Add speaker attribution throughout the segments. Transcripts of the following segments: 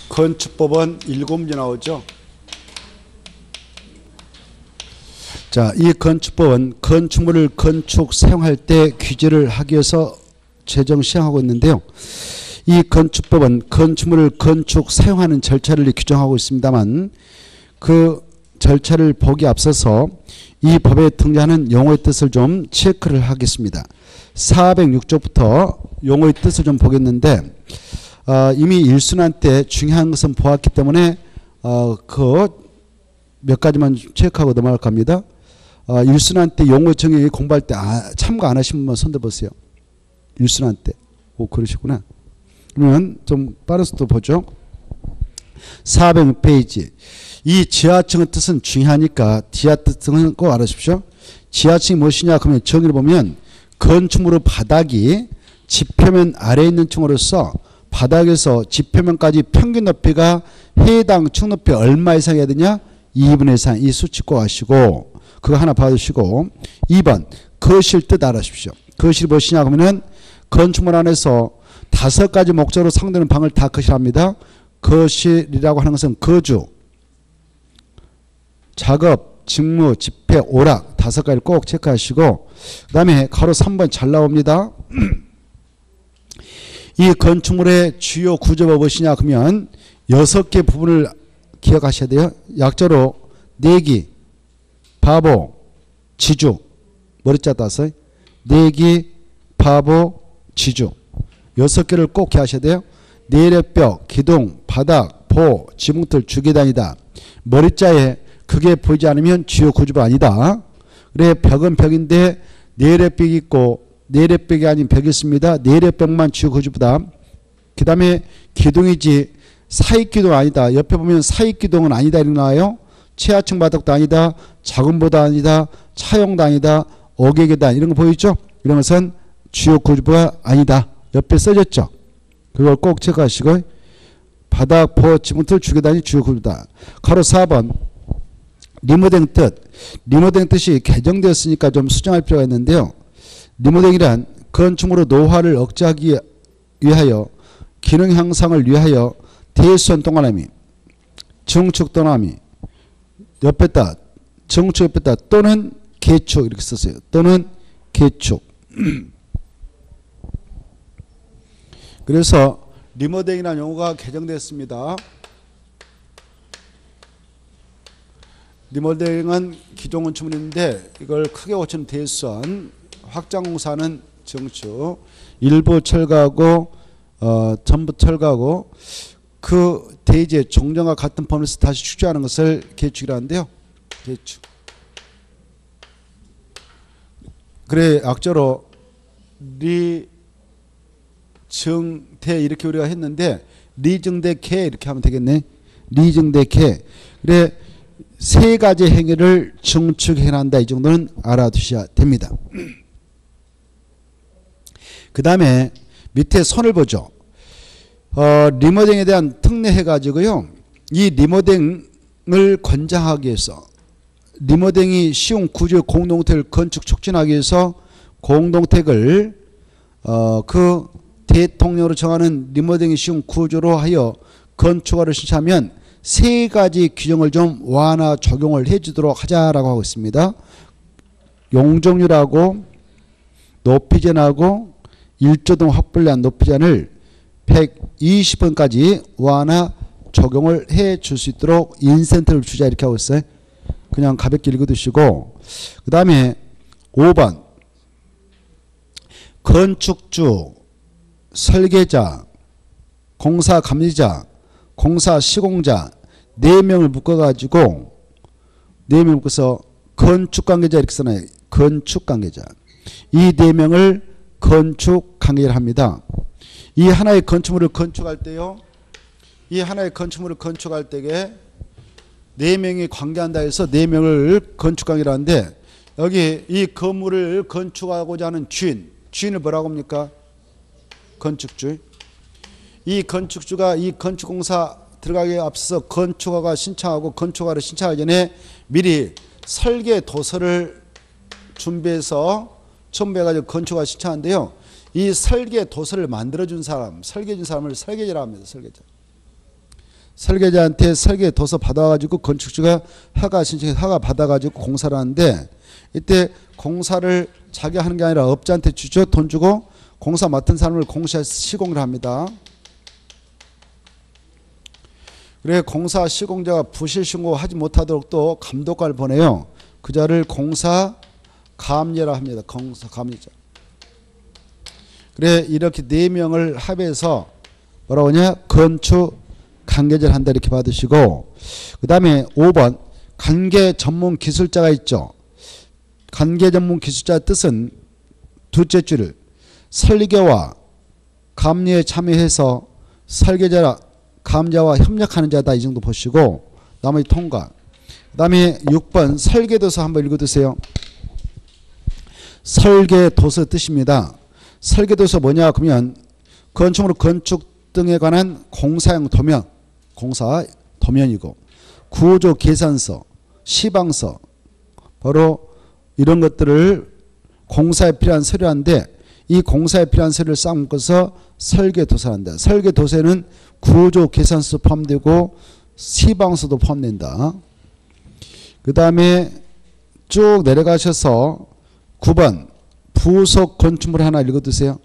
Speaker 1: 건축법은 7문제 나오죠. 자, 이 건축법은 건축물을 건축 사용할 때 규제를 하기 위해서 제정 시행하고 있는데요. 이 건축법은 건축물을 건축 사용하는 절차를 규정하고 있습니다만 그 절차를 보기 앞서서 이 법에 등장하는 용어의 뜻을 좀 체크를 하겠습니다. 406조부터 용어의 뜻을 좀 보겠는데 이미 일순환 때 중요한 것은 보았기 때문에 그 몇 가지만 체크하고 넘어갈 겁니다. 일순환 때 용어 정의 공부할 때 참고 안 하신 분만 손 들어보세요. 일순환 때. 오, 그러시구나. 그러면 좀 빠른 속도 보죠. 406페이지. 이 지하층의 뜻은 중요하니까 지하 뜻은 꼭 알아주십시오. 지하층이 무엇이냐 그러면 정의를 보면 건축물의 바닥이 지표면 아래에 있는 층으로서 바닥에서 지표면까지 평균 높이가 해당 층 높이 얼마 이상이어야 되냐? 2분의 3. 이 수치 꼭 아시고 그거 하나 봐주시고 2번 거실 뜻 알아주십시오. 거실이 무엇이냐 그러면 건축물 안에서 5가지 목적으로 사용되는 방을 다 거실합니다. 거실이라고 하는 것은 거주, 작업, 직무, 집회, 오락 5가지를 꼭 체크하시고 그 다음에 가로 3번 잘 나옵니다. 이 건축물의 주요 구조가 무엇이냐 그러면 6개 부분을 기억하셔야 돼요. 약자로 내기, 바보, 지주 머리자 따서 내기, 바보, 지주 6개를 꼭 기억하셔야 돼요. 내력벽, 기둥, 바닥, 보, 지붕틀, 주계단이다. 머리자에 그게 보이지 않으면 주요 구조가 아니다. 그래 벽은 벽인데 내력벽이 있고 내력벽이 아닌 벽이 있습니다. 내력벽만 주요 구조보다. 그 다음에 기둥이지 사익기둥 아니다. 옆에 보면 사익기둥은 아니다 이렇게 나와요. 최하층 바닥도 아니다. 작은보도 아니다. 차용도 아니다. 5개 계단 이런 거 보이죠? 이런 것은 주요 구조가 아니다. 옆에 써졌죠? 그걸 꼭 체크하시고 바닥, 보, 지붕틀, 주계단이 주요 구조다. 가로 4번 리모델링 뜻. 리모델링 뜻이 개정되었으니까 좀 수정할 필요가 있는데요. 리모델링이란 건축물의 노화를 억제하기 위하여 기능 향상을 위하여 대수원 동그라미, 정축 동그라미 옆에다 정축 옆에다 또는 개축 이렇게 썼어요. 또는 개축. 그래서 리모델링이라는 용어가 개정됐습니다. 리모델링은 기존 건축물인데 이걸 크게 고치는 대수원, 확장공사는 정축, 일부 철거하고 전부 철거하고 그 대지의 종전과 같은 범위에서 다시 축조하는 것을 개축이라는데요. 개축. 그래 약자로 리정대 이렇게 우리가 했는데 리정대개 이렇게 하면 되겠네. 리정대개. 그래 3가지 행위를 정축해낸다. 이 정도는 알아두셔야 됩니다. 그 다음에 밑에 선을 보죠. 리모델링에 대한 특례 해가지고요. 이 리모델링을 권장하기 위해서 리모델링이 쉬운 구조의 공동택을 건축 촉진하기 위해서 공동택을 그 대통령으로 정하는 리모델링이 쉬운 구조로 하여 건축화를 신청하면 3가지 규정을 좀 완화 적용을 해주도록 하자라고 하고 있습니다. 용적률하고 높이제한하고 1조 등 확보를 위한 높이제한을 120번까지 완화 적용을 해 줄 수 있도록 인센티브를 주자 이렇게 하고 있어요. 그냥 가볍게 읽어두시고 그 다음에 5번 건축주, 설계자, 공사 감리자, 공사 시공자 4명을 묶어가지고 4명을 묶어서 건축관계자 이렇게 써놔요. 건축관계자. 이 4명을 건축관계자를 합니다. 이 하나의 건축물을 건축할 때요. 이 하나의 건축물을 건축할 때에 4명이 관계한다 해서 4명을 건축관계를 하는데 여기 이 건물을 건축하고자 하는 주인을 뭐라고 합니까? 건축주. 이 건축주가 이 건축공사 들어가기에 앞서서 건축허가 신청하고 건축허가를 신청하기 전에 미리 설계 도서를 준비해서 첨부해가지고 건축허가 신청하는데요. 이 설계 도서를 만들어준 사람, 설계해준 사람을 설계자라고 합니다. 설계자. 설계자한테 설계 도서 받아가지고 건축주가 허가 신청해서 허가 받아가지고 공사를 하는데 이때 공사를 자기가 하는 게 아니라 업자한테 주죠. 돈 주고 공사 맡은 사람을 공사 시공을 합니다. 그래 공사 시공자가 부실 신고하지 못하도록 또 감독관을 보내요. 그 자를 공사 감리라 합니다. 공사 감리자. 그래 이렇게 4명을 합해서 뭐라고 하냐 건축 관계자를 한다 이렇게 받으시고 그 다음에 5번 관계 전문 기술자가 있죠. 관계 전문 기술자의 뜻은 둘째 줄을 설계와 감리에 참여해서 설계자라 감자와 협력하는 자다 이 정도 보시고 나머지 통과. 그 다음에 6번 설계도서 한번 읽어두세요. 설계도서 뜻입니다. 설계도서 뭐냐 그러면 건축으로 건축 등에 관한 공사용 도면 공사 도면이고 구조 계산서 시방서 바로 이런 것들을 공사에 필요한 서류인데 이 공사에 필요한 서류를 싹 묶어서 설계도서한다. 설계도서에는 구조 계산서 포함되고 시방서도 포함된다. 그 다음에 쭉 내려가셔서 9번 부속 건축물 하나 읽어두세요.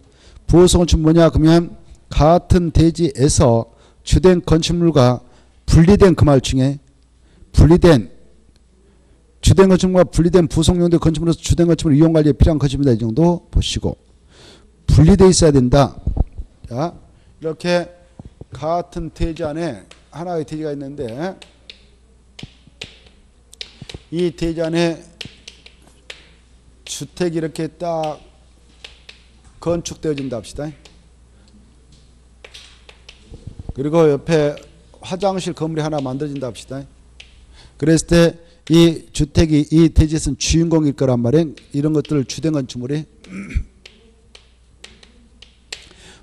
Speaker 1: 부속 건축물 뭐냐 그러면 같은 대지에서 주된 건축물과 분리된 그 말 중에 분리된 주된 건축물과 분리된 부속용도 건축물로서 주된 건축물 이용관리에 필요한 건축물이다 이 정도 보시고 분리되어 있어야 된다. 자, 이렇게 같은 대지 안에 하나의 대지가 있는데 이 대지 안에 주택이 이렇게 딱 건축되어진다 합시다. 그리고 옆에 화장실 건물이 하나 만들어진다 합시다. 그랬을 때 이 주택이 이 대지에서는 주인공일 거란 말이에요. 이런 것들을 주된 건축물이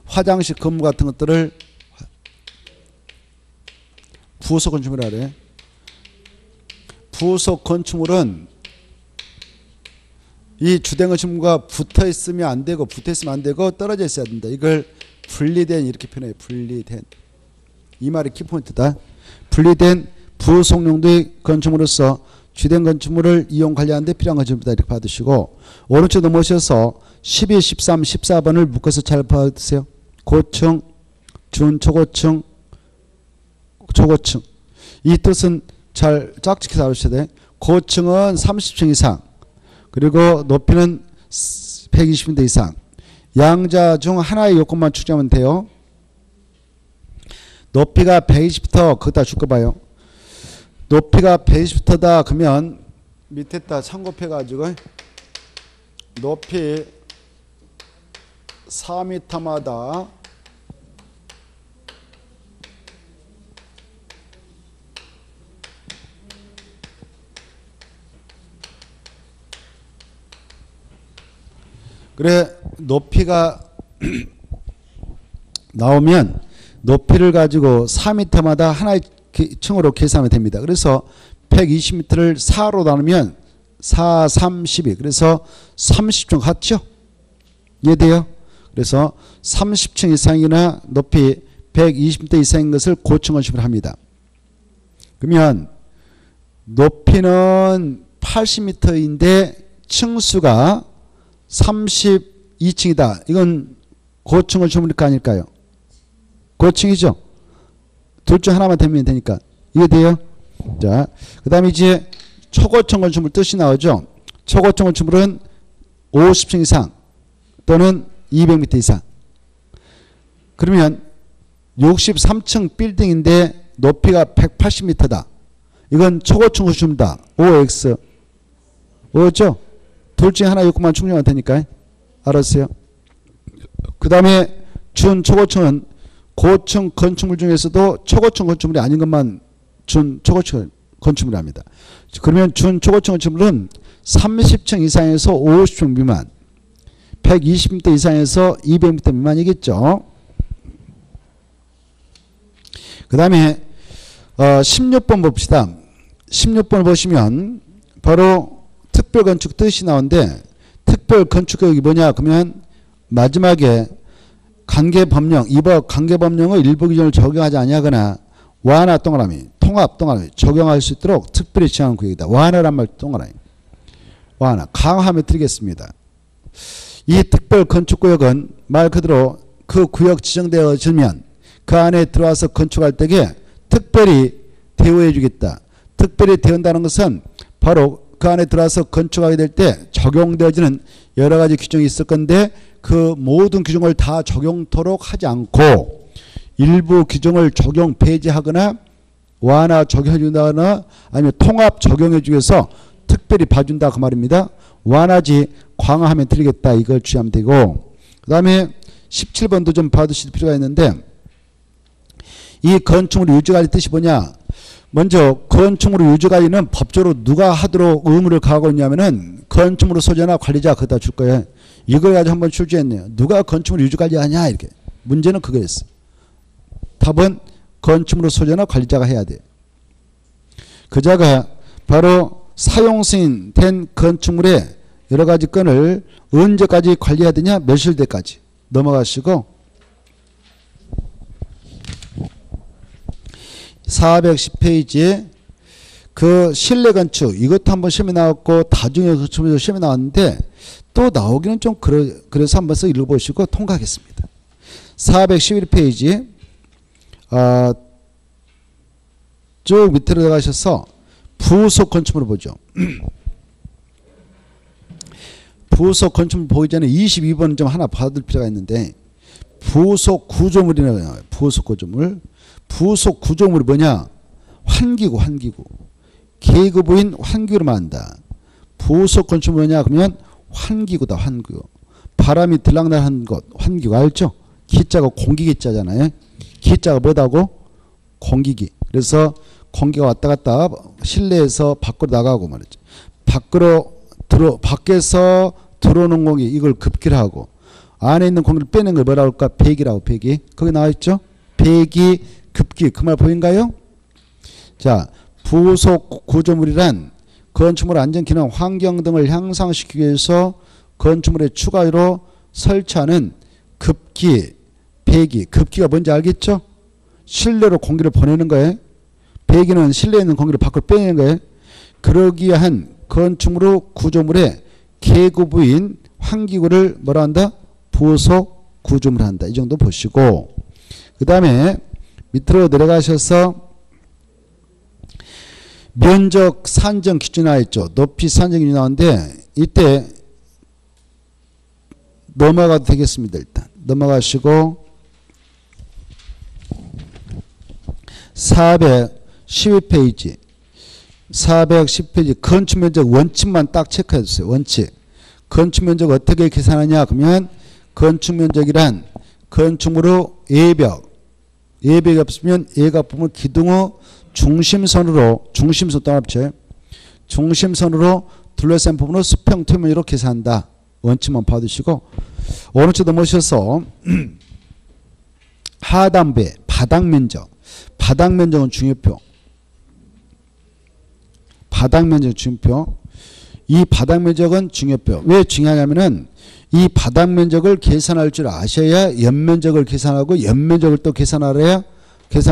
Speaker 1: 화장실 건물 같은 것들을 부속 건축물이라 그래. 부속 건축물은 이 주된 건축물과 붙어 있으면 안 되고 떨어져 있어야 된다. 이걸 분리된 이렇게 표현해요. 분리된. 이 말이 키포인트다. 분리된 부속용도의 건축물로서 주된 건축물을 이용 관리하는 데 필요한 건축물이다 이렇게 받으시고 오른쪽 넘어오셔서 12, 13, 14번을 묶어서 잘 받으세요. 고층, 준초고층, 초고층. 이 뜻은 잘 짝짓기 알으셔야 돼. 고층은 30층 이상 그리고 높이는 120m 이상. 양자 중 하나의 요건만 축적하면 돼요. 높이가 120m 거기다 줄거 봐요. 높이가 120m다 그러면 밑에다 참고해가지고 높이 4m마다 그래 높이가 나오면 높이를 가지고 4m마다 하나의 층으로 계산하면 됩니다. 그래서 120m를 4로 나누면 4, 3, 12 그래서 30층 같죠? 이해돼요? 그래서 30층 이상이나 높이 120m 이상인 것을 고층 건축을 합니다. 그러면 높이는 80m인데 층수가 32층이다. 이건 고층 건축물일까 아닐까요? 고층이죠? 둘 중 하나만 되면 되니까. 이해돼요? 자, 그 다음에 이제 초고층 건축물 뜻이 나오죠? 초고층 건축물은 50층 이상 또는 200m 이상. 그러면 63층 빌딩인데 높이가 180m다. 이건 초고층 건축물이다. OX. 오죠? 둘 중에 하나 요건만 충족하면 되니까. 알았어요? 그 다음에 준초고층은 고층 건축물 중에서도 초고층 건축물이 아닌 것만 준초고층 건축물을 합니다. 그러면 준초고층 건축물은 30층 이상에서 50층 미만, 120m 이상에서 200m 미만이겠죠. 그 다음에 16번 봅시다. 16번 보시면 바로 특별건축 뜻이 나오는데 특별건축격이 뭐냐 그러면 마지막에 관계법령, 이법 관계법령의 일부 규정을 적용하지 아니하거나 완화 동그라미, 통합 동그라미 적용할 수 있도록 특별히 지정한 구역이다. 완화란 말 동그라미. 완화 강화하며 드리겠습니다. 이 특별 건축구역은 말 그대로 그 구역 지정되어지면 그 안에 들어와서 건축할 때에 특별히 대우해 주겠다. 특별히 대운다는 것은 바로 그 안에 들어와서 건축하게 될 때 적용되어지는 여러 가지 규정이 있을 건데 그 모든 규정을 다 적용토록 하지 않고 일부 규정을 적용 폐지하거나 완화 적용해 준다거나 아니면 통합 적용해 주기 위해서 특별히 봐준다 그 말입니다. 완화지 강화하면 드리겠다 이걸 주의하면 되고 그 다음에 17번도 좀 봐두실 필요가 있는데 이 건축물 유지관리 뜻이 뭐냐. 먼저 건축물 유지관리는 법적으로 누가 하도록 의무를 가하고 있냐면은 건축물 소재나 관리자 그다 줄 거예요. 이걸 가지고 한번 출제했네요. 누가 건축물 유지관리하냐 이렇게. 문제는 그거였어. 답은 건축물 소재나 관리자가 해야 돼. 그자가 바로 사용 승인된 건축물의 여러 가지 건을 언제까지 관리해야 되냐? 멸실때까지 넘어가시고 410페이지에 그 실내 건축 이것도 한번 시험에 나왔고 다중의 건축도 시험에 나왔는데 또 나오기는 좀 그래서 한번 써 읽어보시고 통과하겠습니다. 411페이지 쭉 밑으로 들어가셔서 부속 건축물을 보죠. 부속 건축물 보기 전에 22번 좀 하나 받을 필요가 있는데 부속 구조물이라고 나와요. 부속 구조물. 부속 구조물이 뭐냐? 환기구, 환기구. 계급부인 환기구를 말한다. 부속 건축물 뭐냐? 그러면 환기구다, 환기구. 바람이 들락날하는 것, 환기구 알죠? 기자가 공기기자잖아요. 기자가 뭐다고? 공기기. 그래서 공기가 왔다 갔다 실내에서 밖으로 나가고 말이죠. 밖에서 들어오는 공기 이걸 급기를 하고 안에 있는 공기를 빼는 걸 뭐라고 할까? 배기라고 배기. 거기 나와 있죠? 배기, 급기. 그 말 보인가요? 자, 부속 구조물이란 건축물 안전 기능, 환경 등을 향상시키기 위해서 건축물에 추가로 설치하는 급기, 배기. 급기가 뭔지 알겠죠? 실내로 공기를 보내는 거예요. 배기는 실내에 있는 공기를 밖으로 빼내는 거예요. 그러기 위한 건축물 구조물의 계급부인 환기구를 뭐라 한다? 부속 구조물 한다. 이 정도 보시고 그 다음에 밑으로 내려가셔서 면적 산정 기준이 나와있죠. 높이 산정 기준이 나오는데 이때 넘어가도 되겠습니다. 일단 넘어가시고 412페이지 410페이지 건축면적 원칙만 딱 체크해 주세요. 원칙. 건축면적 어떻게 계산하냐 그러면 건축면적이란 건축물의 예벽이 없으면 예가 보면 기둥의 중심선으로 중심선 떠납죠. 중심선으로 둘러싼 부분을 수평 표면으로 계산한다. 원칙만 봐두시고 오른쪽 넘어오셔서 하단부에 바닥면적. 바닥면적은 중요표. 바닥면적 중요표. 이 바닥면적은 중요표. 왜 중요하냐면은 이 바닥면적을 계산할 줄 아셔야 옆면적을 계산하고 옆면적을 또 계산할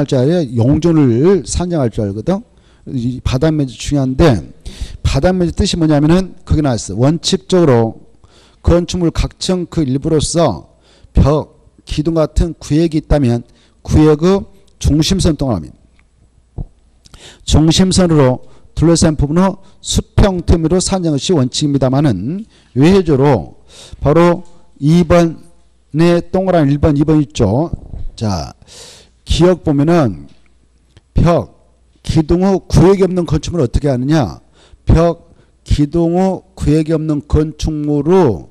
Speaker 1: 줄 알아야 용존을 산정할 줄 알거든. 이 바닥면적 중요한데 바닥면적 뜻이 뭐냐면은 거기 나왔어. 원칙적으로 건축물 각층 그 일부로서 벽, 기둥 같은 구역이 있다면 구역의 중심선 동그라미. 중심선으로 둘러싼 부분을 수평틈으로 산정한 것이 원칙입니다만은 외회조로 바로 2번에 동그라미 1번, 2번 있죠. 자, 기억 보면은 벽, 기둥의 구역이 없는 건축물을 어떻게 하느냐. 벽, 기둥의 구역이 없는 건축물로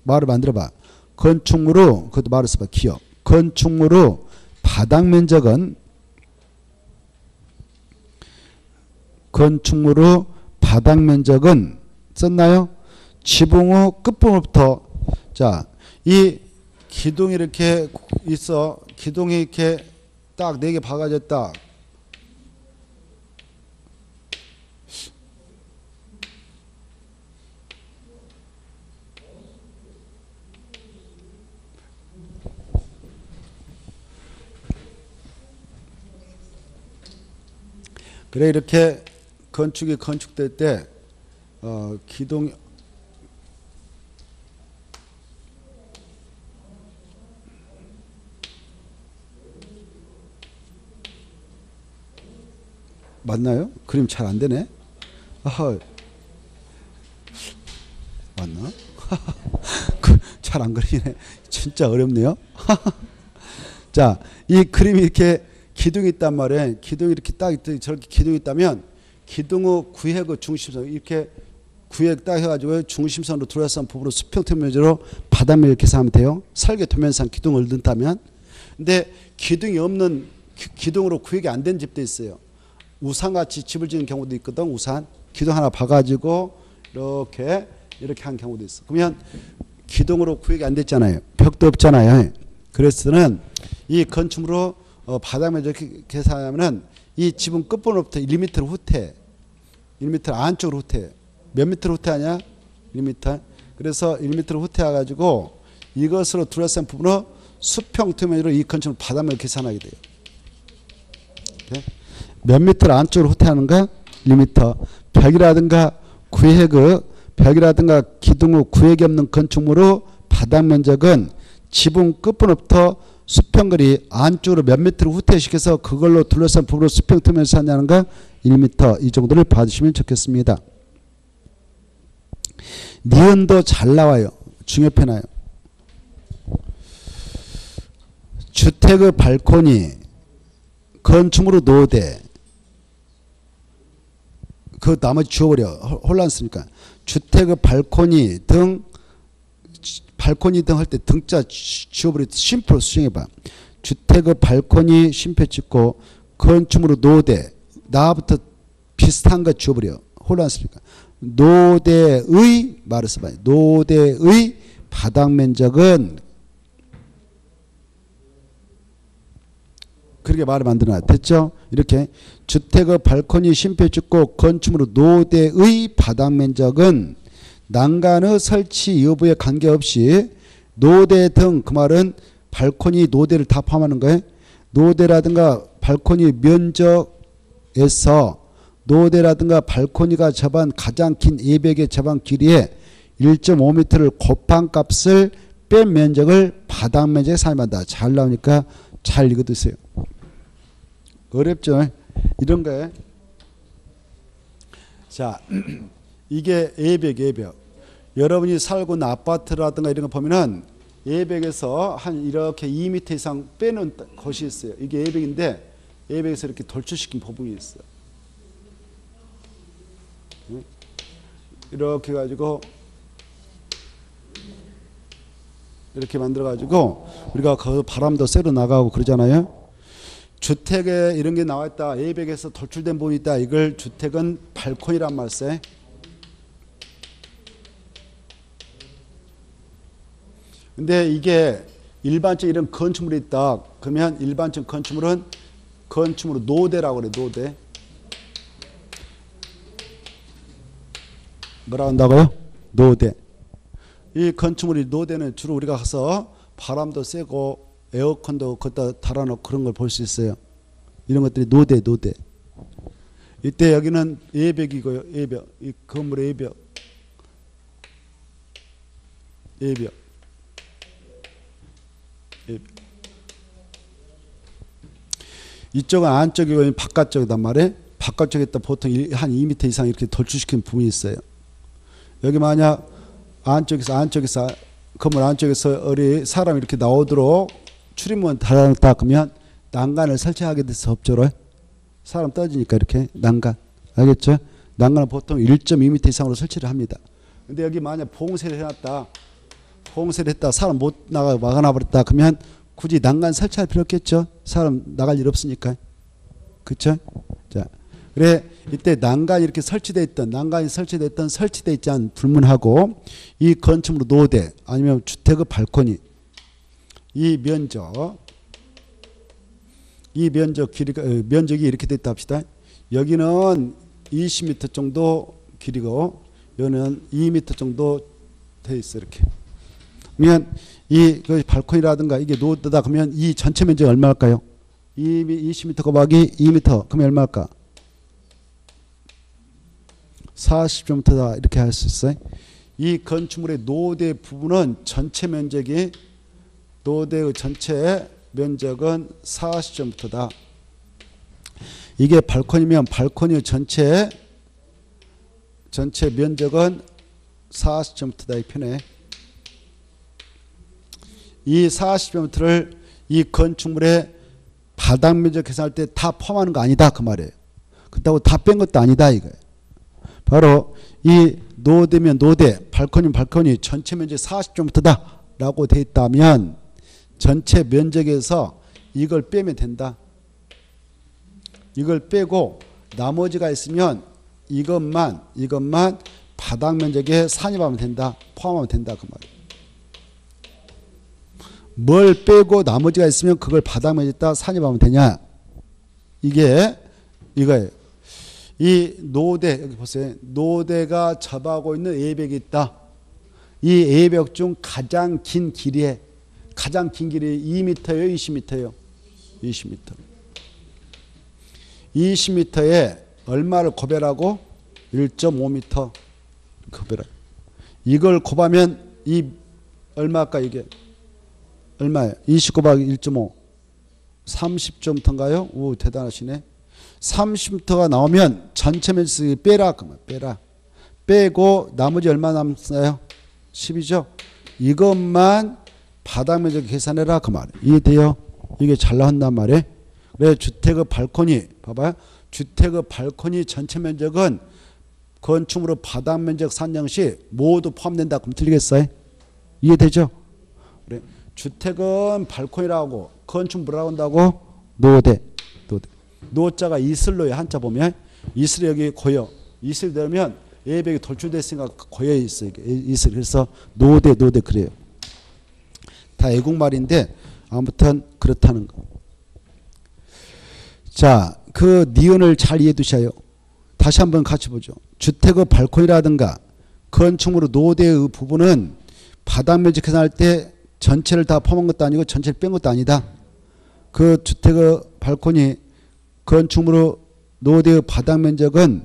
Speaker 1: 말을 만들어봐. 건축물로 그것도 말을 써봐. 기억. 건축물로 바닥 면적은 건축물의 바닥 면적은 썼나요? 지붕의 끝부분부터 자, 이 기둥이 이렇게 있어. 기둥이 이렇게 딱 4개 박아졌다. 그래 이렇게 건축이 건축될 때 기둥 맞나요? 그림 잘 안 되네. 아하, 맞나? 잘 안 그리네. 진짜 어렵네요. 자, 이 그림이 이렇게 기둥이 있단 말이에요. 기둥이 이렇게 딱 저렇게 기둥이 있다면 기둥의 구획의 중심선 이렇게 구획 딱 해가지고 중심선으로 둘러싼 부분으로 수평토면으로 바닥면 이렇게 하면 돼요. 설계 도면상 기둥을 넣다면. 근데 기둥이 없는 기둥으로 구획이 안 된 집도 있어요. 우산같이 집을 지은 경우도 있거든. 우산 기둥 하나 봐가지고 이렇게 한 경우도 있어. 그러면 기둥으로 구획이 안 됐잖아요. 벽도 없잖아요. 그래서는 이 건축으로 바닥면 이렇게 계산하면은 이 지붕 끝부분부터 1m 후퇴, 1m 안쪽으로 후퇴. 몇 미터로 후퇴하냐? 1m. 그래서 1m 후퇴해가지고 이것으로 둘러싼 부분을 수평토면으로 이 건축을 바닥면 계산하게 돼요. 이렇게. 몇 미터 안쪽으로 후퇴하는가? 1m. 벽이라든가 벽이라든가 기둥 후 구획이 없는 건축물의 바닥 면적은 지붕 끝부분부터 수평거리 안쪽으로 몇 미터를 후퇴시켜서 그걸로 둘러싼 부분으로 수평토면을 사냐는가? 1m. 이 정도를 봐주시면 좋겠습니다. 니은도 잘 나와요. 중요표 나요. 주택의 발코니 건축물의 노대 그 나머지 지워버려. 혼란스니까. 주택의 발코니 등 할 때 등자 지워버려. 심표로 수정해봐. 주택의 발코니 심표 찍고 건축물의 노대 나부터 비슷한 거 지워버려. 혼란스니까. 노대의 말을 써봐요. 노대의 바닥 면적은 그렇게 말을 만들어놔. 됐죠? 이렇게 주택의 발코니 심표 찍고 건축물의 노대의 바닥 면적은 난간의 설치 여부에 관계없이 노대 등 그 말은 발코니 노대를 다 포함하는 거예요. 노대라든가 발코니 면적에서 노대라든가 발코니가 접한 가장 긴 예백의 접한 길이에 1.5m를 곱한 값을 뺀 면적을 바닥 면적에 사용한다. 잘 나오니까 잘 읽어두세요. 어렵죠? 이런 거에. 자, 이게 예벽. 여러분이 살고 있는 아파트라든가 이런 거 보면은 예벽에서 한 이렇게 2m 이상 빼는 곳이 있어요. 이게 예벽인데 예벽에서 이렇게 돌출시킨 부분이 있어요. 이렇게 가지고 이렇게 만들어 가지고 우리가 그 바람도 쐬러 나가고 그러잖아요. 주택에 이런 게 나와 있다. 예백에서 돌출된 부분이 있다. 이걸 주택은 발코니란 말 써. 근데 이게 일반적 이런 건축물이 있다. 그러면 일반적 건축물은 건축물을 노대라고 그래. 노대. 뭐라 한다고요? 노대. 이 건축물이 노대는 주로 우리가 가서 바람도 세고 에어컨도 거기다 달아놓고 그런 걸 볼 수 있어요. 이런 것들이 노대. 이때 여기는 예벽이고요. 예벽. 이 건물의 예벽. 이쪽은 안쪽이고 바깥쪽이단 말이에요. 바깥쪽에 있다 보통 한 2m 이상 이렇게 돌출시킨 부분이 있어요. 여기 만약 안쪽에서 건물 안쪽에서 어리 사람이 이렇게 나오도록 출입문 달아놨다 그러면 난간을 설치하게 돼서 없죠. 사람 떨어지니까 이렇게 난간. 알겠죠? 난간은 보통 1.2m 이상으로 설치를 합니다. 근데 여기 만약 봉쇄를 해놨다. 봉쇄를 했다. 사람 못 나가 막아놔버렸다. 그러면 굳이 난간 설치할 필요 없겠죠. 사람 나갈 일 없으니까. 그쵸? 자, 그래 이때 난간이 이렇게 설치되어 있지 않은 불문하고 이 건축물의 노대 아니면 주택의 발코니 이 면적이 이렇게 됐다 합시다. 여기는 20m 정도 길이고 여기는 2m 정도 돼 있어. 이렇게. 그러면 이 발코니라든가 이게 노드다 그러면 이 전체 면적이 얼마일까요? 20m 곱하기 2m 그러면 얼마일까? 40제곱미터다 이렇게 할 수 있어요. 이 건축물의 노대 부분은 전체 면적이 노대의 전체 면적은 40제곱미터다. 이게 발코니면 발코니 전체 면적은 40제곱미터다 이 편에. 이 40제곱미터를 이 건축물의 바닥 면적 계산할 때 다 포함하는 거 아니다 그 말이에요. 그렇다고 다 뺀 것도 아니다 이거예요. 바로 이 노대면 노대, 발코니면 발코니 전체 면적 40제곱미터다 라고 돼 있다면 전체 면적에서 이걸 빼면 된다. 이걸 빼고 나머지가 있으면 이것만 바닥 면적에 산입하면 된다. 포함하면 된다 그 말이에요. 뭘 빼고 나머지가 있으면 그걸 바닥 면적에다 산입하면 되냐. 이게 이거예요. 이 노대 여기 보세요. 노대가 접하고 있는 A벽이 있다. 이 A벽 중 가장 긴 길이 2m예요, 20m예요? 20m. 20m에 얼마를 곱하라고? 1.5m 곱하라. 이걸 곱하면 이 얼마일까 이게? 얼마예요? 20 곱하기 1.5 30.5인가요? 오 대단하시네. 30m가 나오면 전체 면적이 빼라. 빼라. 빼고 나머지 얼마 남았어요? 10이죠. 이것만 바닥 면적 계산해라 그 말이에요. 이해돼요? 이게 잘 나온단 말이에요. 그래 주택의 발코니 봐봐요. 주택의 발코니 전체 면적은 건축물의 바닥 면적 산정 시 모두 포함된다. 그럼 틀리겠어요? 이해되죠? 그래 주택은 발코니라고 건축물 뭐라고 한다고? 노대. 노자가 이슬로에 한자 보면 이슬이 여기 고여. 이슬이 되면 A벽이 돌출됐으니까 고여 있어요. 이슬. 그래서 노대 그래요. 다 애국말인데 아무튼 그렇다는 거. 자, 그 니은을 잘 이해해 두셔요. 다시 한번 같이 보죠. 주택의 발코니라든가 건축물의 노대의 부분은 바닥 면적 계산할 때 전체를 다 포함한 것도 아니고 전체를 뺀 것도 아니다. 그 주택의 발코니 건축물의 노대의 바닥 면적은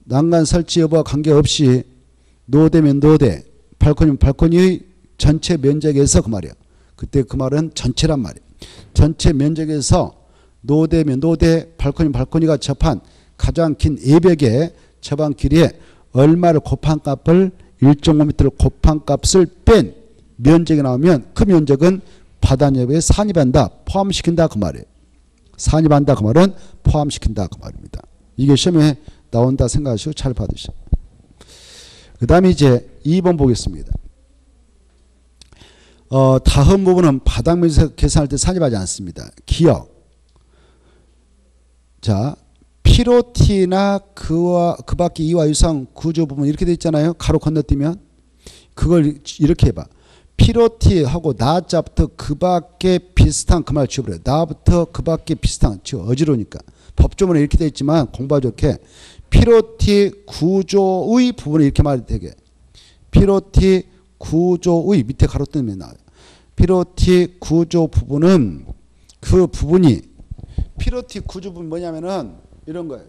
Speaker 1: 난간 설치 여부와 관계없이 노대면 노대, 발코니면 발코니의 전체 면적에서 그 말이야. 그때 그 말은 전체란 말이야. 전체 면적에서 노대면 노대, 발코니면 발코니가 접한 가장 긴 A벽의 접한 길이에 얼마를 곱한 값을 1.5m를 곱한 값을 뺀 면적이 나오면 그 면적은 바닥 여부에 산입한다. 포함시킨다 그 말이에요. 산입한다 그 말은 포함시킨다 그 말입니다. 이게 시험에 나온다 생각하시고 잘 받으시오. 그 다음에 이제 2번 보겠습니다. 다음 부분은 바닥 면적 계산할 때 산입하지 않습니다. 기억. 자, 피로티나 그 밖에 이와 유사한 구조 부분 이렇게 돼 있잖아요. 가로 건너뛰면 그걸 이렇게 해봐. 피로티하고 나자부터 그 밖에 비슷한 그 말 지워버려요. 나부터 그 밖에 비슷한 지워 어지러우니까. 법조문에 이렇게 돼 있지만 공부하 좋게 피로티 구조의 부분을 이렇게 말해도 되게. 피로티 구조의 밑에 가로 뜨면 나와요. 피로티 구조 부분은 그 부분이 피로티 구조 부분 뭐냐면은 이런 거예요.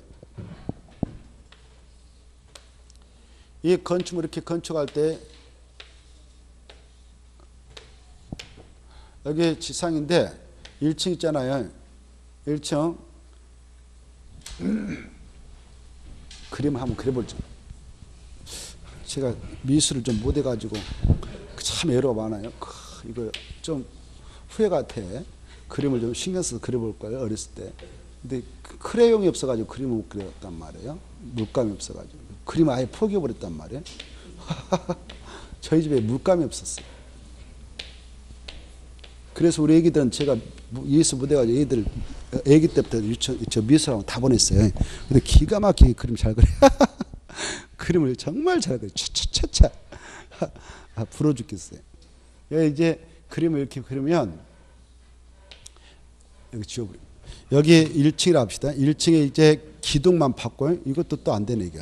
Speaker 1: 이 건축물 이렇게 건축할 때 여기 지상인데 1층 있잖아요. 1층 그림 한번 그려보죠. 제가 미술을 좀 못해가지고 참 애로가 많아요. 이거 좀 후회 같아. 그림을 좀 신경 써서 그려볼 거예요. 어렸을 때. 근데 크레용이 없어가지고 그림을 못 그렸단 말이에요. 물감이 없어가지고. 그림을 아예 포기해버렸단 말이에요. 저희 집에 물감이 없었어요. 그래서 우리 애기들은 제가 예수 못해가지고 애들 애기 때부터 저 미술하고 다 보냈어요. 근데 기가 막히게 그림 잘 그려. 그림을 정말 잘 그려. 차차차차. 부러워 죽겠어요. 여기 이제 그림을 이렇게 그리면 여기 지워버려. 여기 1층이라 합시다. 1층에 이제 기둥만 박고 이것도 또 안 되네 이게.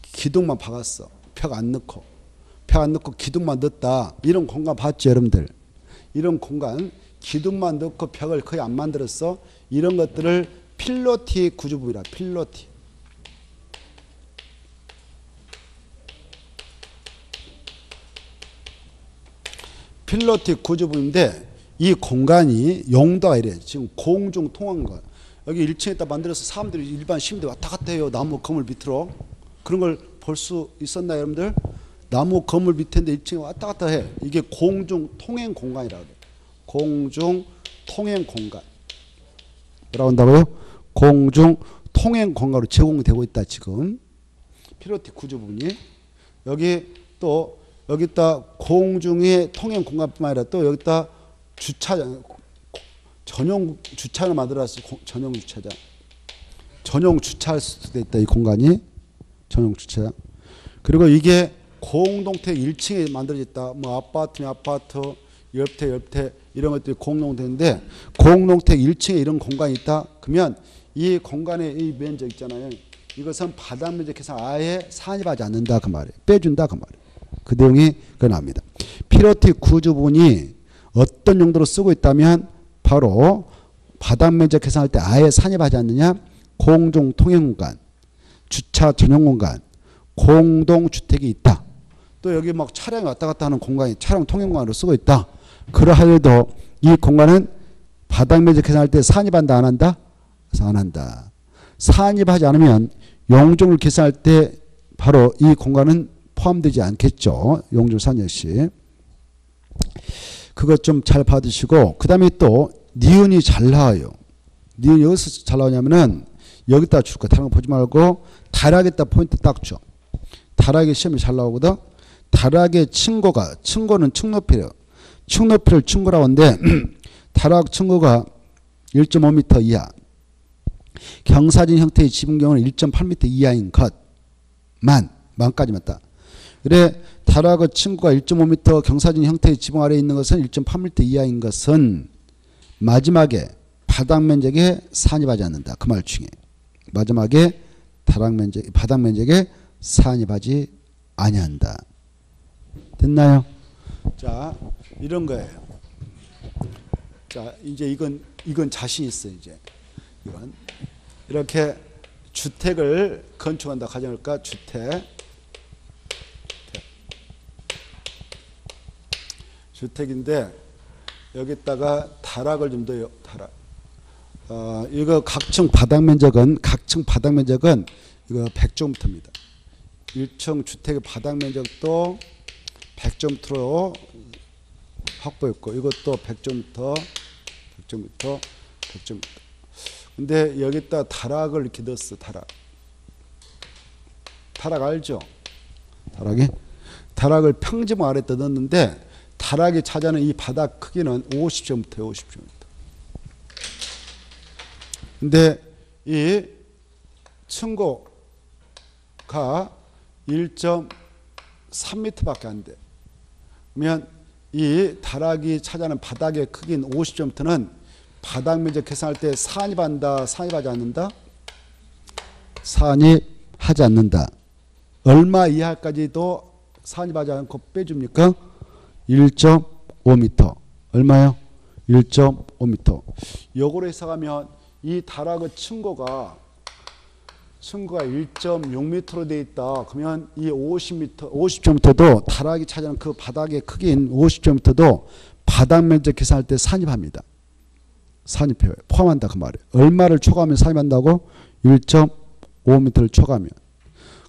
Speaker 1: 기둥만 박았어. 벽 안 넣고. 벽 안 넣고 기둥만 넣었다. 이런 공간 봤죠 여러분들. 이런 공간 기둥만 넣고 벽을 거의 안 만들었어. 이런 것들을 필로티 구조부이라. 필로티. 필로틱 구조부인데 이 공간이 용도가 이래. 지금 공중 통행관. 여기 1층에다 만들어서 사람들이 일반 시민들이 왔다 갔다 해요. 나무 건물 밑으로. 그런 걸 볼 수 있었나요, 여러분들? 나무 건물 밑인데 1층에 왔다 갔다 해. 이게 공중 통행 공간이라고 해요. 공중 통행 공간. 뭐라고 한다고요? 공중 통행 공간으로 제공되고 있다, 지금. 필로틱 구조 부분이. 여기 또, 여기다 공중의 통행 공간뿐만 아니라 또 여기다 주차장, 전용 주차장을 만들어놨어. 전용 주차장. 전용 주차할 수도 있다, 이 공간이. 전용 주차장. 그리고 이게 공동택 1층에 만들어졌다. 뭐 아파트면 아파트, 옆태 이런 것들이 공동택인데 공동택 1층에 이런 공간이 있다. 그러면 이 공간의 이 면적 있잖아요. 이것은 바닥 면적 계산 아예 산입하지 않는다 그 말이에요. 빼준다 그 말이에요. 그 내용이 그 나옵니다. 필로틱 구조 부분이 어떤 용도로 쓰고 있다면 바로 바닥 면적 계산할 때 아예 산입하지 않느냐. 공중 통행 공간, 주차 전용 공간, 공동주택이 있다. 또 여기 막 차량이 왔다 갔다 하는 공간이 차량 통행 공간으로 쓰고 있다. 그러하여도 이 공간은 바닥 면적 계산할 때 산입한다 안 한다? 안 한다. 산입하지 않으면 용적을 계산할 때 바로 이 공간은 포함되지 않겠죠. 용적 산역시. 그것 좀 잘 받으시고 그 다음에 또 니은이 잘 나와요. 니은이 어디서 잘 나오냐면은 여기다 줄 거야. 다른 거 보지 말고 다락에다 포인트 딱 줘. 다락에 시험이 잘 나오거든. 다락의 층고가, 층고는 층높이래요. 층높이를 층고라고 하는데 다락 층고가 1.5m 이하, 경사진 형태의 집인 경우는 1.8m 이하인 만까지만 딱. 그래 다락의 층고가 1.5m 경사진 형태의 지붕 아래에 있는 것은 1.8m 이하인 것은 마지막에 바닥 면적에 산입하지 않는다. 그 말 중에 마지막에 바닥 면적에 산입하지 아니한다. 됐나요? 자, 이런 거예요. 자, 이제 이건 자신 있어 이제. 이건 이렇게 주택을 건축한다 가정할까? 주택인데 여기다가 다락을 좀 더요. 다락. 이거 각층 바닥 면적은 이거 100제곱미터입니다. 1층 주택의 바닥 면적도 100제곱미터로 확보했고 이것도 100제곱미터. 근데 여기다 다락을 이렇게 넣었어. 다락 알죠? 다락을 평지봉 아래다 넣었는데 다락이 차지하는 이 바닥 크기는 50제곱미터예요. 50제곱미터. 근데 이 층고가 1.3m밖에 안 돼. 그러면 이 다락이 차지하는 바닥의 크기인 50제곱미터는 바닥 면적 계산할 때 산입한다, 산입하지 않는다? 산입하지 않는다. 얼마 이하까지도 산입하지 않고 빼줍니까? 1.5m. 얼마요? 1.5m. 요거로 해석하면 이 다락의 층고가 1.6m로 되어 있다. 그러면 이 50제곱미터도 다락이 차지하는 그 바닥의 크기인 50제곱미터도 바닥 면적 계산할 때 산입합니다. 산입해요. 포함한다 그 말이에요. 얼마를 초과하면 산입한다고? 1.5m를 초과하면.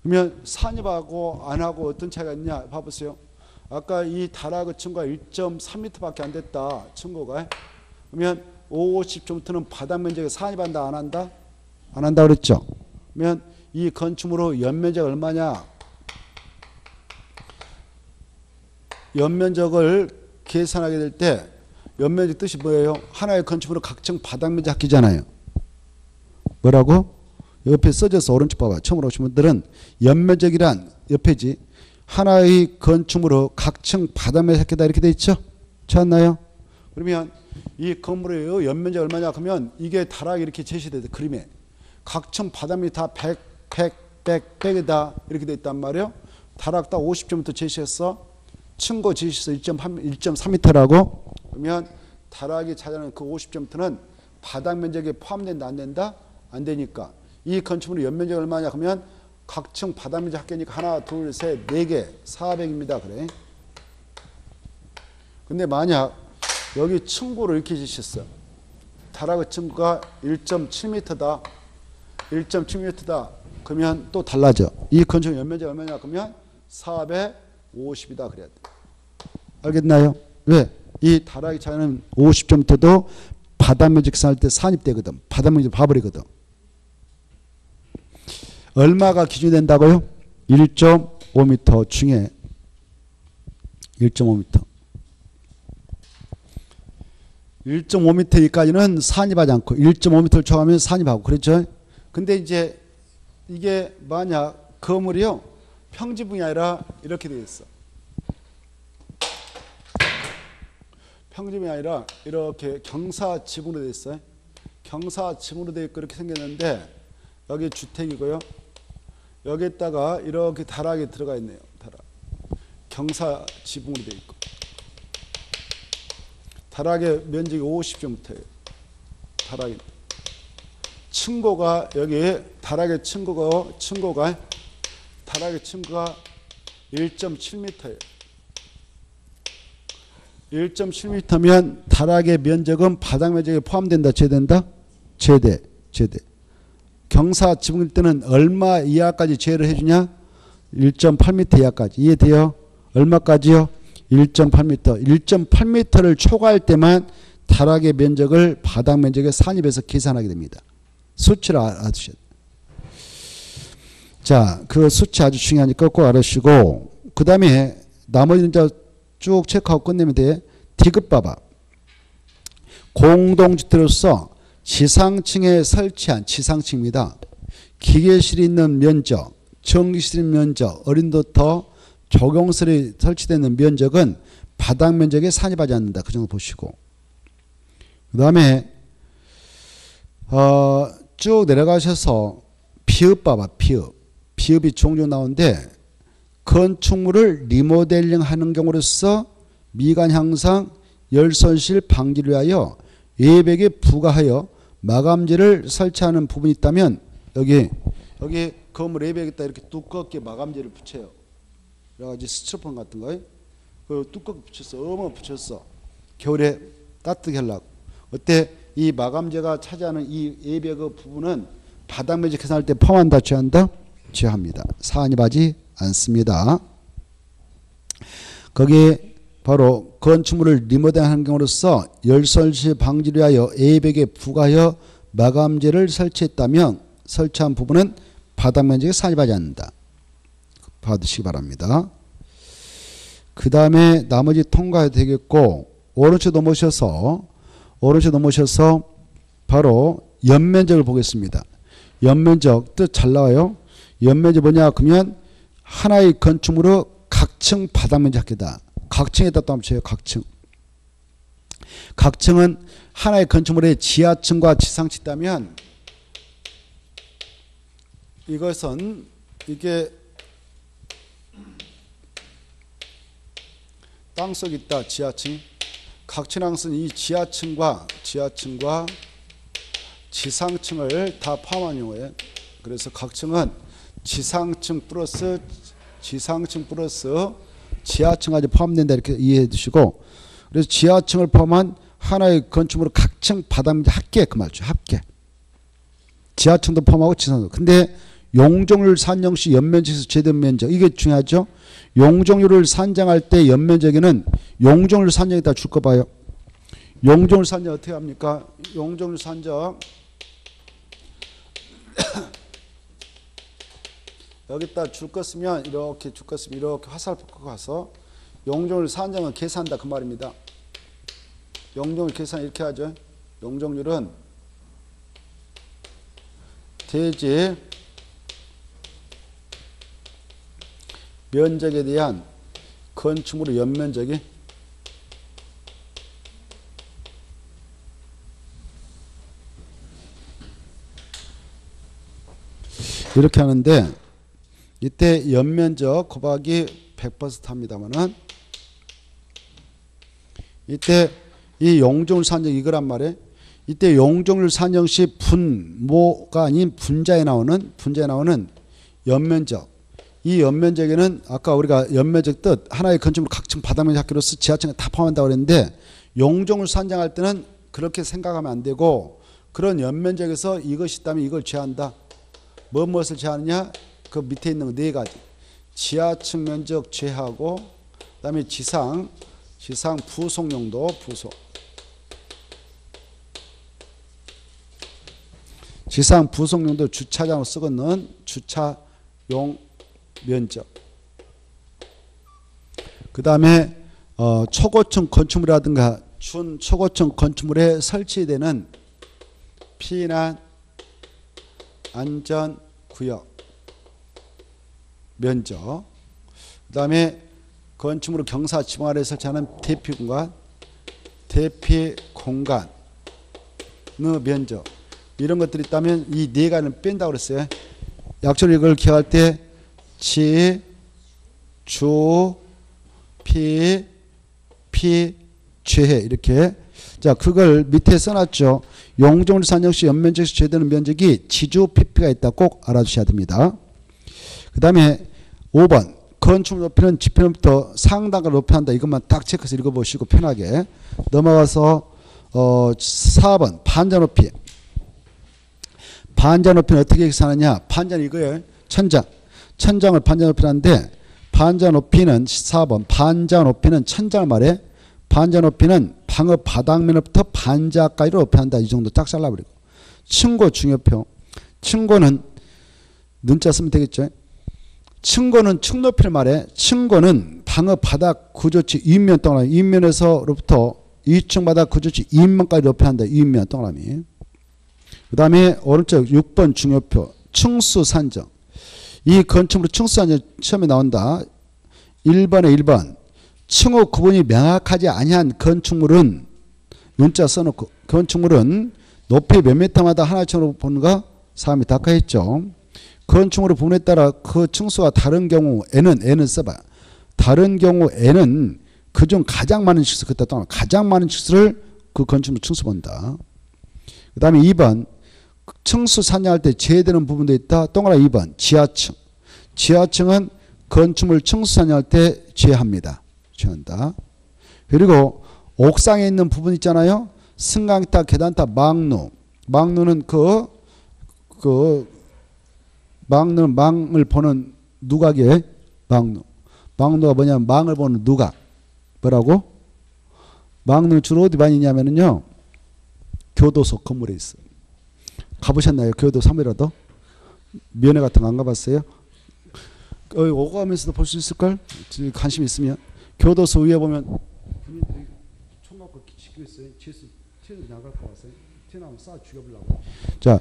Speaker 1: 그러면 산입하고 안 하고 어떤 차이가 있냐? 봐보세요. 아까 이 다락의 층고가 1.3m밖에 안 됐다. 층고가. 그러면 50제곱미터는 바닥 면적에 산입한다 안 한다? 안 한다 그랬죠. 그러면 이 건축물의 연면적 얼마냐? 연면적을 계산하게 될 때 연면적 뜻이 뭐예요? 하나의 건축물의 각층 바닥 면적 합기잖아요. 뭐라고? 옆에 써져서 오른쪽 봐봐. 처음 오신 분들은 연면적이란 옆에지. 하나의 건축물의 각층 바닥 면적 합기다 이렇게 돼 있죠? 찾았나요? 그러면 이 건물의 연면적 얼마냐? 그러면 이게 다락이 이렇게 제시돼요. 그림에. 각층 바닥면이 다 100이다 이렇게 돼 있단 말이에요. 다락 딱 50점부터 제시했어. 층고 제시해서 1.3m라고. 그러면 다락이 차지하는 그 50점부터는 바닥 면적에 포함된다 안 된다? 안 되니까. 이 건축물의 연면적이 얼마냐? 그러면 각층 바닥 면적 합계니까 하나, 둘, 셋, 네 개 400입니다. 그래. 근데 만약 여기 층고를 이렇게 지셨어. 다락의 층고가 1.7m다. 1.7m다. 그러면 또 달라져. 이 건축 연면적이 얼마냐? 그러면 450이다. 그래야 돼. 알겠나요? 왜? 이 다락의 차이는 50점부터도 바닥면적 계산할 때 산입되거든. 바닥면적 봐버리거든. 얼마가 기준이 된다고요? 1.5m 중에 1.5m. 1.5m까지는 산입하지 않고 1.5m를 초과하면 산입하고 그렇죠? 근데 이제 이게 만약 건물이요 평지붕이 아니라 이렇게 되어 있어. 평지붕이 아니라 이렇게 경사지붕으로 되어 있어요. 경사지붕으로 되어 있고 이렇게 생겼는데 여기 주택이고요. 여기에다가 이렇게 다락이 들어가 있네요. 다락. 경사지붕으로 되어 있고. 다락의 면적이 50제곱미터예요. 다락이. 층고가 여기 다락의 층고가 1.7m예요. 1.7m면 다락의 면적은 바닥 면적에 포함된다, 제외된다? 제외. 경사 지붕일 때는 얼마 이하까지 제외를 해주냐? 1.8m 이하까지. 이해돼요? 얼마까지요? 1.8m. 1.8m를 초과할 때만 다락의 면적을 바닥 면적에 산입해서 계산하게 됩니다. 수치를 알아두셔야 돼요. 자, 그 수치 아주 중요하니까 꼭 알아주시고, 그 다음에 나머지는 이제 쭉 체크하고 끝내면 돼. 디귿 봐봐. 공동주택으로서 지상층에 설치한 지상층입니다. 기계실이 있는 면적, 전기실 있는 면적, 어린도터, 조경설이 설치되는 면적은 바닥 면적에 산입하지 않는다. 그 정도 보시고. 그 다음에 쭉 내려가셔서 비읍 봐봐. 비읍이 종종 나오는데 건축물을 리모델링 하는 경우로서 미관 향상, 열손실 방지를 위하여 외벽에 부가하여 마감재를 설치하는 부분이 있다면 여기 건물 외벽에다 이렇게 두껍게 마감재를 붙여요. 그래가지고 스티로폼 같은 거 그 두껍게 붙였어. 붙였어. 겨울에 따뜻하게 하려고. 어때? 이 마감재가 차지하는 이 외벽의 부분은 바닥 면적 계산할 때 포함한다, 제한한다? 제한합니다. 산입하지 않습니다. 거기 바로 건축물을 리모델링하는 경우로서 열손실 방지를 위하여 외벽에 부가하여 마감재를 설치했다면 설치한 부분은 바닥 면적에 산입하지 않는다. 봐두시기 바랍니다. 그 다음에 나머지 통과해도 되겠고, 오른쪽 넘으셔서 바로 연면적을 보겠습니다. 연면적 뜻 잘 나와요. 연면적 뭐냐 그러면 하나의 건축물의 각층 바닥 면적 합계다. 각층에다 또 한번 쳐요. 각층은 하나의 건축물의 지하층과 지상층이 있다면 이것은 이게 땅속에 있다. 지하층. 각층항은 이 지하층과 지상층을 다 포함한 경우에, 그래서 각층은 지상층 플러스 지하층까지 포함된다 이렇게 이해해 두시고, 그래서 지하층을 포함한 하나의 건축물의 각층 바닥면적 합계 그 말이죠. 합계. 지하층도 포함하고 지상도. 근데 용적률 산정 시 연면적에서 제된 면적 이게 중요하죠. 용적률을 산정할 때 연면적에는 용적률 산정에다 줄 거 봐요. 용적률 산정 어떻게 합니까? 용적률 산정 여기다 줄 거 쓰면 이렇게 줄 거 쓰면 이렇게 화살표 가서 용적률 산정은 계산한다 그 말입니다. 용적률 계산 이렇게 하죠. 용적률은 대지 면적에 대한 건축물의 연면적이 이렇게 하는데, 이때 연면적 곱하기 100% 합니다만은 이때 이 용적률 산정 이거란 말이에요. 이때 용적률 산정 시 분모가 아닌 분자에 나오는 연면적, 이 연면적에는 아까 우리가 연면적 뜻 하나의 건축물 각층 바닥면 합계로서 지하층에 다 포함한다고 그랬는데 용적을 산정할 때는 그렇게 생각하면 안 되고 그런 연면적에서 이것이 있다면 이걸 제한다. 무엇을 제하느냐? 그 밑에 있는 네 가지. 지하층 면적 제하고 그다음에 지상 부속 용도 부속. 지상 부속 용도 주차장으로 쓰고는 주차용 면적. 그다음에 초고층 건축물이라든가 초고층 건축물에 설치되는 피난 안전구역 면적. 그다음에 건축물 경사 지붕 아래에 설치하는 대피공간의 면적. 이런 것들이 있다면 이 네 가지는 뺀다고 그랬어요. 약적으로 이걸 기억할 때 지, 주, 피, 죄해 이렇게. 자, 그걸 밑에 써놨죠. 용적으로 산정시 연면적에서 제되는 면적이 지주, PP가 있다. 꼭 알아두셔야 됩니다. 그 다음에 5번 건축물 높이는 지표부터 상단과 높이한다. 이것만 딱 체크해서 읽어보시고 편하게 넘어가서 4번 반자 높이. 반자 높이는 어떻게 계산하느냐? 반자는 이거예요. 천장을 반자 높이라는데 반자 높이는 4번 반자 높이는 천장을 말해. 반자 높이는 방의 바닥면부터 반자까지로 높이한다. 이 정도 딱 잘라버리고. 층고 중요표. 층고는 눈자 쓰면 되겠죠. 층고는 층 높이를 말해. 층고는 방의 바닥 구조치 윗면 동그라미. 윗면에서로부터 2층 바닥 구조치 윗면까지 높이한다. 윗면 동그라미. 그 다음에 오른쪽 6번 중요표 층수 산정. 이 건축물로 층수 산정 시험에 나온다. 1번에 1번 층의 구분이 명확하지 아니한 건축물은 문자 써놓고 건축물은 높이 몇 미터마다 하나층으로 보는 거 4m 아까 했죠. 건축물의 부분에 따라 그 층수가 다른 경우 n은 써봐. 다른 경우 n은 그중 가장 많은 층수 그때 동안 가장 많은 층수를 그 건축물 층수 본다. 그 다음에 2번 층수 산정할 때 제외되는 부분도 있다. 동그라미 2번 지하층. 지하층은 건축물 층수 산정할 때 제외합니다. 제외한다. 그리고 옥상에 있는 부분 있잖아요. 승강탑, 계단탑, 망루. 망루는 망루는 망을 보는 누각이에요. 망루. 망루가 뭐냐면 망을 보는 누각. 뭐라고? 망루는 주로 어디 많이 있냐면요. 교도소 건물에 있어요. 가보셨나요? 교도소 3회라도? 면회 같은 거 안 가봤어요? 오가면서도 볼 수 있을걸? 관심 있으면. 교도소 위에 보면 총 갖고 지키고 있어요. 뒤에서 나갈 거 같아요. 튀어나오면 쏴 죽여보려고. 자,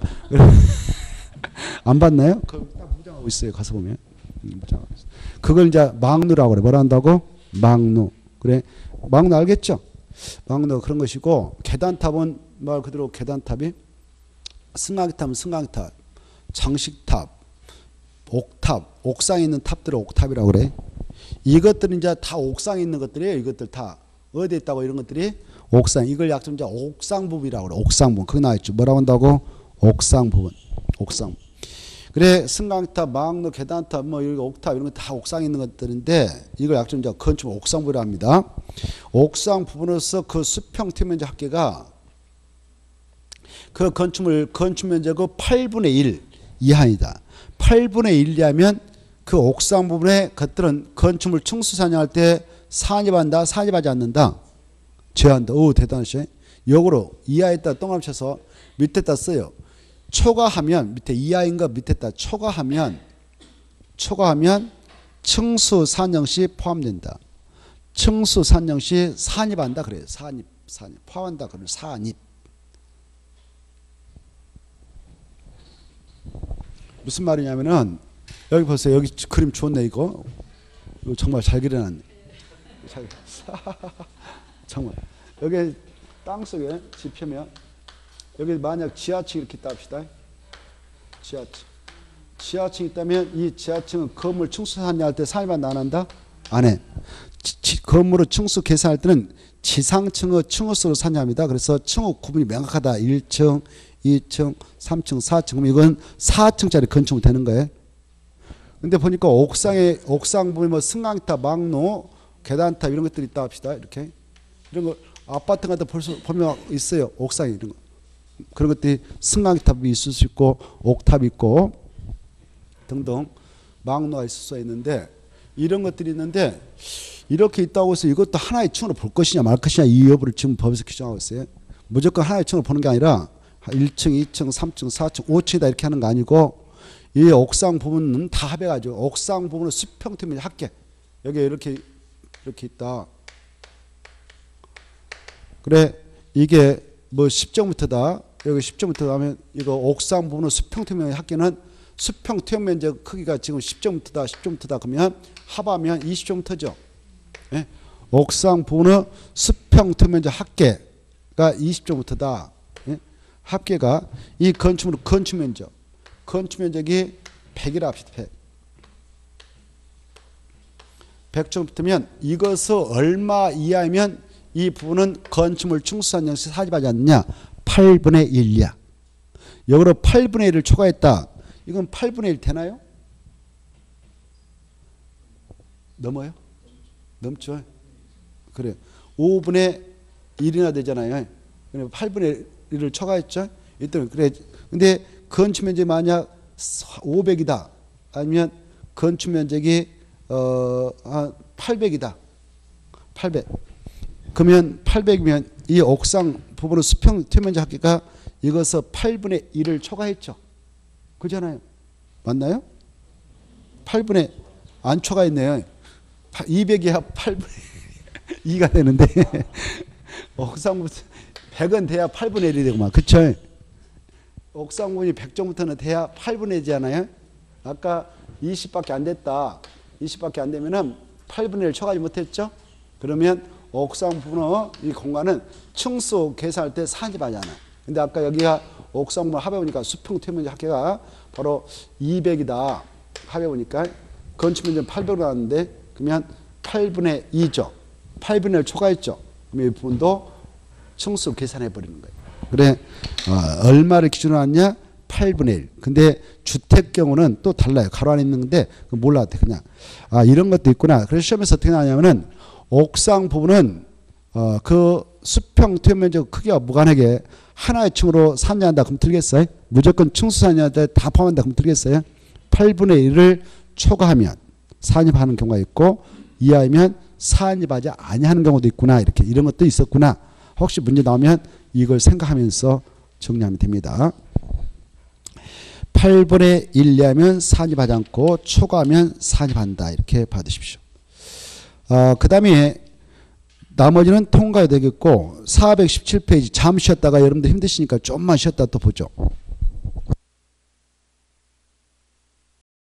Speaker 1: 안 봤나요? 딱 무장하고 있어요. 가서 보면. 무장하고 있어요. 그걸 이제 망루라고 그래. 뭐라 한다고? 망루. 그래. 망루 알겠죠? 망루가 그런 것이고 계단탑은 말 그대로 계단탑이 승강탑은 승강탑, 장식탑, 옥탑, 옥상에 있는 탑들을 옥탑이라고 그래. 이것들은 이제 다 옥상에 있는 것들이에요. 이것들 다 어디에 있다고 이런 것들이 옥상. 이걸 약점 이제 옥상 부분이라고 그래. 옥상 부분. 그거 나와있죠. 뭐라고 한다고? 옥상 부분. 옥상. 그래 승강탑, 망루, 계단탑, 뭐 여기 옥탑 이런 거 다 옥상에 있는 것들인데 이걸 약점 이제 건축 옥상 부분이라고 합니다. 옥상 부분으로서 그 수평 튀면적 합계가 그 건축물 면적의 8분의 1 이하이다. 8분의 1 이하면 그 옥상 부분의 것들은 건축물 층수 산정할 때 산입한다, 산입하지 않는다, 제한다. 오 대단하시네. 역으로 이하에다 동그라미 쳐서 밑에다 써요. 초과하면 밑에 이하인 거 밑에다 초과하면 층수 산정 시 포함된다. 층수 산정 시 산입한다 그래요. 산입 포함한다 그러면 산입. 무슨 말이냐면은 여기 보세요. 여기 그림 좋네 이거 정말 잘 그려놨네. 정말 여기 땅속에 지표면 여기 만약 지하층 이렇게 있다 합시다. 지하층 있다면 이 지하층은 건물 층수 산정할 때 산입한다 안 한다? 안 해. 건물의 층수 계산할 때는 지상층의 층수로 산정합니다. 그래서 층의 구분이 명확하다. 1층 2층, 3층, 4층. 그럼 이건 4층짜리 건축물 되는 거예요. 근데 보니까 옥상 보면 뭐 승강탑, 막로, 계단탑 이런 것들이 있다 합시다. 이렇게 이런 거 아파트 같은 데 벌써 보면 있어요. 옥상에 이런 거. 그런 것들이 승강탑이 있을 수 있고 옥탑이 있고 등등 막로가 있을 수 있는데 이런 것들이 있는데 이렇게 있다고 해서 이것도 하나의 층으로 볼 것이냐 말 것이냐 이 여부를 지금 법에서 규정하고 있어요. 무조건 하나의 층으로 보는 게 아니라 1층, 2층, 3층, 4층, 5층이다 이렇게 하는 거 아니고 이 옥상 부분은 다 합해가지고 옥상 부분은 수평태면 합계 여기 이렇게 있다. 그래 이게 뭐 10제곱미터다. 여기 10제곱미터 하면 이거 옥상 부분은 수평태면 합계는 수평태면적 크기가 지금 10제곱미터다 그러면 합하면 20제곱미터죠. 예? 옥상 부분은 수평태면적 합계가 20제곱미터다. 예? 합계가 이 건축물의 건축면적이 100이라 합시다. 100제곱미터면 이것을 얼마 이하면 이 부분은 건축물 충수한 영시 사집하지 않느냐 8분의 1이야. 여기로 8분의 1을 초과했다. 이건 8분의 1 되나요? 넘어요? 넘죠. 그래 5분의 1이나 되잖아요. 8분의 1을 초과했죠. 이때는 그래. 근데 건축 면적이 만약 500이다. 아니면 건축 면적이 800이다. 800. 그러면 800이면 이 옥상 부분의 수평 표면적 합계가 이것을 8분의 1을 초과했죠. 그잖아요. 맞나요? 8분의 안 초과했네요. 200이야 8분의 2가 되는데 옥상 100은 돼야 8분의 1이 되고만. 그쵸? 옥상 부분이 100정부터는 돼야 8분의 1이잖아요. 아까 20밖에 안 됐다. 20밖에 안 되면은 8분의 1을 초과하지 못했죠. 그러면 옥상 부분의 이 공간은 층수 계산할 때 산입하잖아. 근데 아까 여기가 옥상 부분 합해보니까 수평태면적 합계가 바로 200이다. 합해보니까 건축면적 800으로 나왔는데 그러면 8분의 2죠. 8분의 1을 초과했죠. 그럼 이 부분도 층수 계산해버리는 거예요. 그래 얼마를 기준으로 하냐 8분의 1. 근데 주택 경우는 또 달라요. 가로 안에 있는데 몰라도 돼. 그냥 이런 것도 있구나. 그래서 시험에서 어떻게 나냐면은 옥상 부분은 그 수평 표면적 크기와 무관하게 하나의 층으로 산정한다 그럼 들겠어요? 무조건 층수 산정한다 다 포함한다 그럼 들겠어요? 8분의 1을 초과하면 산입하는 경우가 있고 이하이면 산입하지 아니하는 경우도 있구나. 이렇게 이런 것도 있었구나. 혹시 문제 나오면 이걸 생각하면서 정리하면 됩니다. 8분의 1 이하면 산입하지 않고 초과하면 산입한다. 이렇게 받으십시오. 그 다음에 나머지는 통과해야 되겠고 417페이지 잠 쉬었다가 여러분들 힘드시니까 좀만 쉬었다 또 보죠.